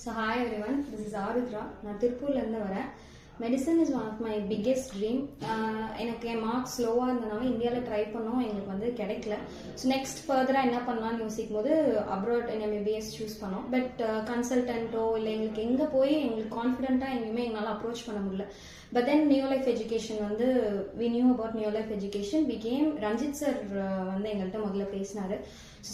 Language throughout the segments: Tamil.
So hi everyone, this is Arudra. நான் திருப்பூர்லேருந்து வரேன். Medicine is one of my biggest dream. எனக்கு என் மார்க்ஸ் ஸ்லோவாக இருந்தனால இந்தியாவில் ட்ரை பண்ணோம், எங்களுக்கு வந்து கிடைக்கல. ஸோ நெக்ஸ்ட் ஃபர்தராக என்ன பண்ணலான்னு யோசிக்கும் போது அப்ராட் எம்பிபிஎஸ் சூஸ் பண்ணோம். பட் கன்சல்டன்ட்டோ இல்லை எங்களுக்கு எங்கே போய் எங்களுக்கு கான்ஃபிடென்ட்டாக எங்கேயுமே எங்களால் அப்ரோச் பண்ண முடியல. But then New Life Education வந்து we knew about New Life Education. We came Ranjith sir வந்து எங்கள்கிட்ட முதல்ல பேசினார்.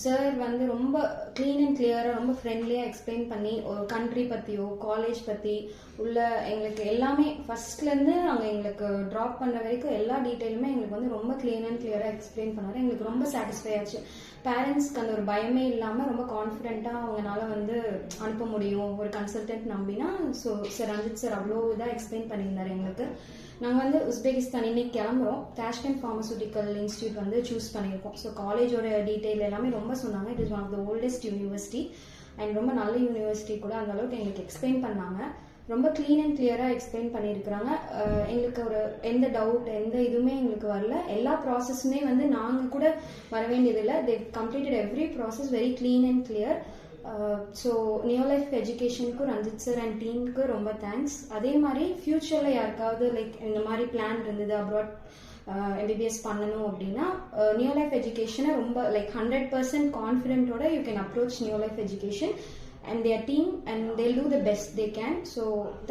சார் வந்து ரொம்ப க்ளீன் அண்ட் கிளியராக ரொம்ப ஃப்ரெண்ட்லியாக எக்ஸ்பிளைன் பண்ணி ஒரு கண்ட்ரி பற்றியோ காலேஜ் பற்றி உள்ள எங்களுக்கு எல்லாமே ஃபர்ஸ்ட்லேருந்து அங்கே எங்களுக்கு ட்ராப் பண்ணுற வரைக்கும் எல்லா டீட்டெயிலுமே எங்களுக்கு வந்து ரொம்ப க்ளீன் அண்ட் கிளியராக எக்ஸ்பிளைன் பண்ணார். எங்களுக்கு ரொம்ப சாட்டிஸ்ஃபை ஆச்சு. பேரண்ட்ஸ்க்கு அந்த ஒரு பயமே இல்லாமல் ரொம்ப கான்ஃபிடென்ட்டாக அவங்களால வந்து அனுப்ப முடியும் ஒரு கன்சல்டன்ட் நம்பினா. ஸோ சார் ரஞ்சித் சார் அவ்வளோ இதாக எக்ஸ்பிளைன் பண்ணியிருந்தார் எங்களுக்கு. நாங்கள் வந்து உஸ்பெகிஸ்தான் இன்னைக்கு கிளம்புறோம். தாஷ்கண்ட் ஃபார்மசூட்டிக்கல் இன்ஸ்டியூட் வந்து சூஸ் பண்ணியிருக்கோம். ஸோ காலேஜோட டீட்டெயில் எல்லாமே ரொம்ப சொன்னாங்க. It is one of the oldest university and ரொம்ப நல்ல யூனிவர்சிட்டி கூட. அந்த அளவுக்கு எங்களுக்கு எக்ஸ்பிளைன் பண்ணாங்க. ரொம்ப க்ளீன் அண்ட் கிளியராக எக்ஸ்பிளைன் பண்ணியிருக்கிறாங்க. எங்களுக்கு ஒரு எந்த டவுட் எந்த இதுவுமே எங்களுக்கு வரல. எல்லா ப்ராசஸுமே வந்து நாங்கள் கூட வர வேண்டியதில்லை. They completed every process very clean and clear. So New Life எஜுகேஷனுக்கும் ரஞ்சித் சார் அண்ட் டீமுக்கு ரொம்ப தேங்க்ஸ். அதே மாதிரி ஃபியூச்சரில் யாருக்காவது லைக் இந்த மாதிரி பிளான் இருந்தது அப்ராட் எம்பிபிஎஸ் பண்ணணும் அப்படின்னா நியூ லைஃப் எஜுகேஷனை ரொம்ப லைக் 100% கான்ஃபிடென்ட்டோட you can approach New Life Education and their team and they'll do the best they can. So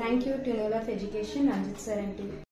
thank you to New Life Education, Ranjit sir and team.